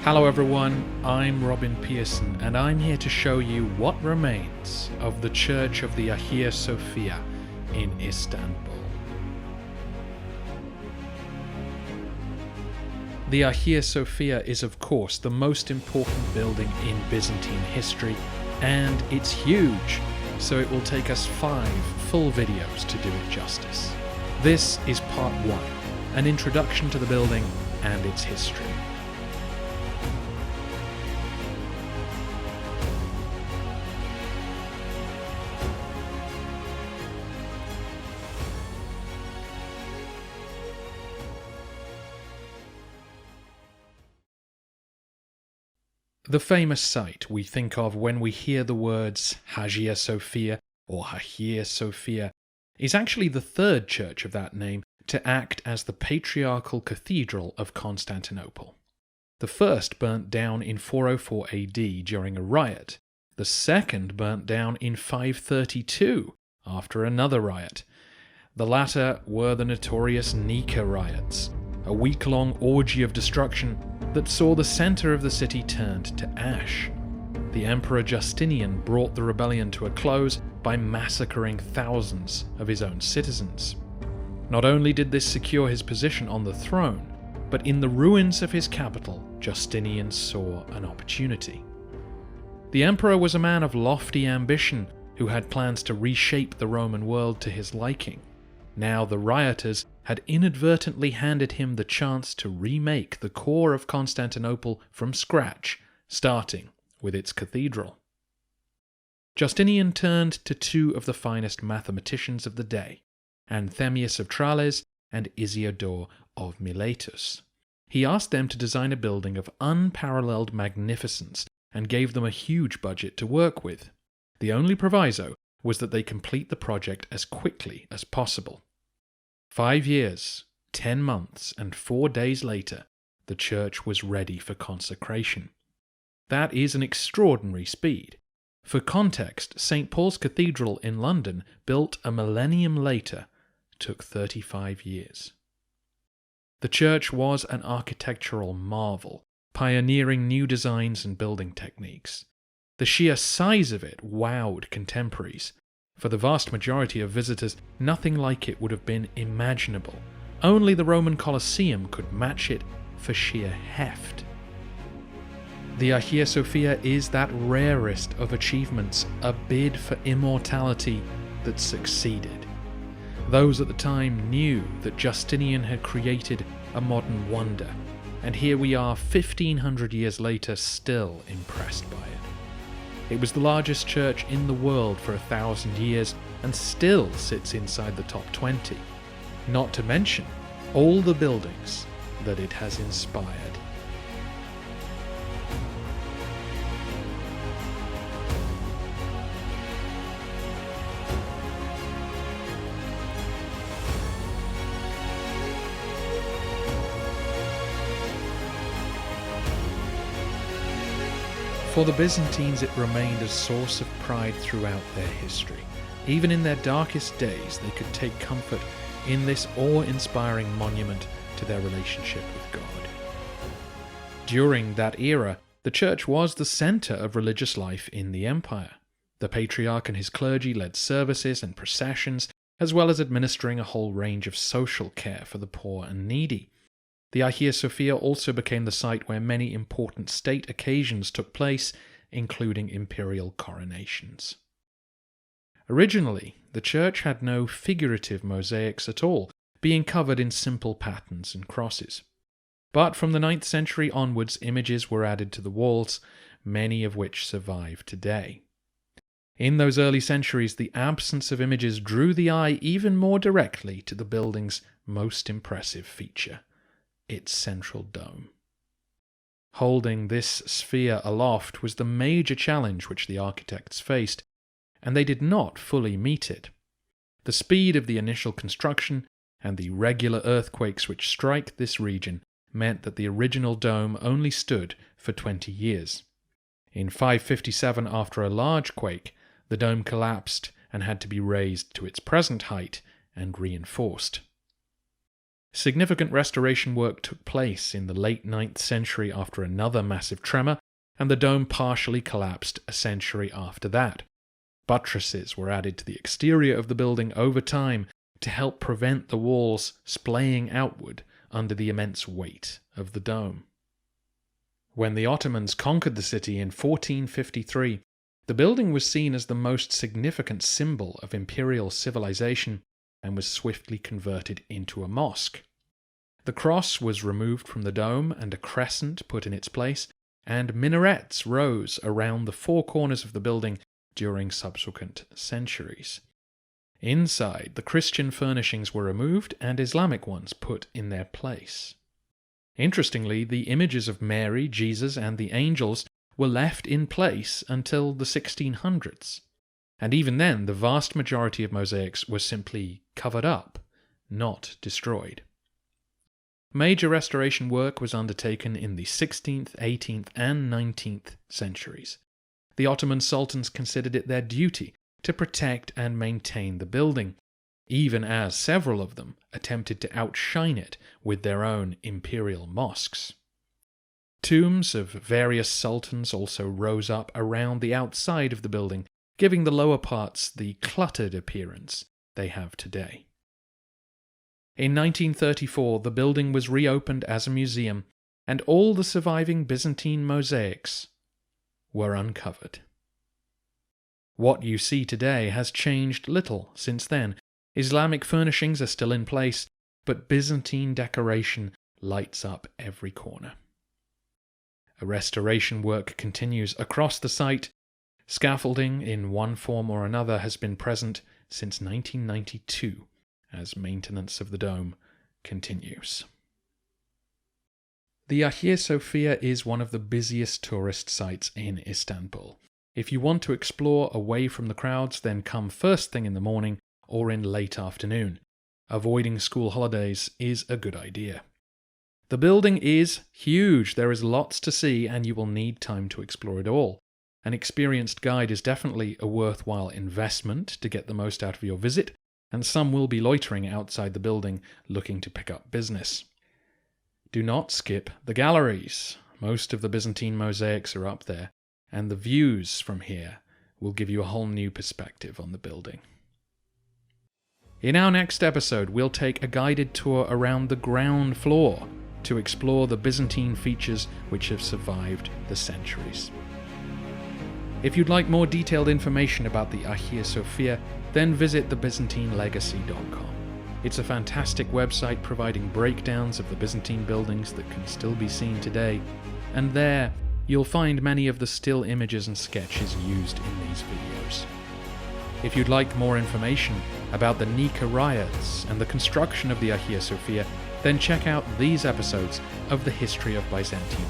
Hello everyone, I'm Robin Pearson and I'm here to show you what remains of the Church of the Hagia Sophia in Istanbul. The Hagia Sophia is of course the most important building in Byzantine history, and it's huge, so it will take us 5 full videos to do it justice. This is part 1, an introduction to the building and its history. The famous site we think of when we hear the words Hagia Sophia or Hagia Sophia is actually the third church of that name to act as the patriarchal cathedral of Constantinople. The first burnt down in 404 AD during a riot. The second burnt down in 532 after another riot. The latter were the notorious Nika riots, a week-long orgy of destruction that saw the center of the city turned to ash. The Emperor Justinian brought the rebellion to a close by massacring thousands of his own citizens. Not only did this secure his position on the throne, but in the ruins of his capital, Justinian saw an opportunity. The emperor was a man of lofty ambition who had plans to reshape the Roman world to his liking. Now the rioters had inadvertently handed him the chance to remake the core of Constantinople from scratch, starting with its cathedral. Justinian turned to 2 of the finest mathematicians of the day, Anthemius of Tralles and Isidore of Miletus. He asked them to design a building of unparalleled magnificence and gave them a huge budget to work with. The only proviso was that they complete the project as quickly as possible. 5 years, 10 months, and 4 days later, the church was ready for consecration. That is an extraordinary speed. For context, St. Paul's Cathedral in London, built a millennium later, took 35 years. The church was an architectural marvel, pioneering new designs and building techniques. The sheer size of it wowed contemporaries. For the vast majority of visitors, nothing like it would have been imaginable. Only the Roman Colosseum could match it for sheer heft. The Hagia Sophia is that rarest of achievements, a bid for immortality that succeeded. Those at the time knew that Justinian had created a modern wonder, and here we are 1500 years later still impressed by it. It was the largest church in the world for 1,000 years and still sits inside the top 20, not to mention all the buildings that it has inspired. For the Byzantines, it remained a source of pride throughout their history. Even in their darkest days, they could take comfort in this awe-inspiring monument to their relationship with God. During that era, the church was the center of religious life in the empire. The patriarch and his clergy led services and processions, as well as administering a whole range of social care for the poor and needy. The Hagia Sophia also became the site where many important state occasions took place, including imperial coronations. Originally, the church had no figurative mosaics at all, being covered in simple patterns and crosses. But from the 9th century onwards, images were added to the walls, many of which survive today. In those early centuries, the absence of images drew the eye even more directly to the building's most impressive feature: its central dome. Holding this sphere aloft was the major challenge which the architects faced, and they did not fully meet it. The speed of the initial construction and the regular earthquakes which strike this region meant that the original dome only stood for 20 years. In 557, after a large quake, the dome collapsed and had to be raised to its present height and reinforced. Significant restoration work took place in the late 9th century after another massive tremor, and the dome partially collapsed a century after that. Buttresses were added to the exterior of the building over time to help prevent the walls splaying outward under the immense weight of the dome. When the Ottomans conquered the city in 1453, the building was seen as the most significant symbol of imperial civilization and was swiftly converted into a mosque. The cross was removed from the dome and a crescent put in its place, and minarets rose around the four corners of the building during subsequent centuries. Inside, the Christian furnishings were removed and Islamic ones put in their place. Interestingly, the images of Mary, Jesus, and the angels were left in place until the 1600s. And even then, the vast majority of mosaics were simply covered up, not destroyed. Major restoration work was undertaken in the 16th, 18th, and 19th centuries. The Ottoman sultans considered it their duty to protect and maintain the building, even as several of them attempted to outshine it with their own imperial mosques. Tombs of various sultans also rose up around the outside of the building, giving the lower parts the cluttered appearance they have today. In 1934, the building was reopened as a museum, and all the surviving Byzantine mosaics were uncovered. What you see today has changed little since then. Islamic furnishings are still in place, but Byzantine decoration lights up every corner. A restoration work continues across the site. Scaffolding in one form or another has been present since 1992, as maintenance of the dome continues. The Hagia Sophia is one of the busiest tourist sites in Istanbul. If you want to explore away from the crowds, then come first thing in the morning or in late afternoon. Avoiding school holidays is a good idea. The building is huge. There is lots to see, and you will need time to explore it all. An experienced guide is definitely a worthwhile investment to get the most out of your visit, and some will be loitering outside the building looking to pick up business. Do not skip the galleries. Most of the Byzantine mosaics are up there, and the views from here will give you a whole new perspective on the building. In our next episode, we'll take a guided tour around the ground floor to explore the Byzantine features which have survived the centuries. If you'd like more detailed information about the Hagia Sophia, then visit thebyzantinelegacy.com. It's a fantastic website providing breakdowns of the Byzantine buildings that can still be seen today, and there you'll find many of the still images and sketches used in these videos. If you'd like more information about the Nika riots and the construction of the Hagia Sophia, then check out these episodes of the History of Byzantium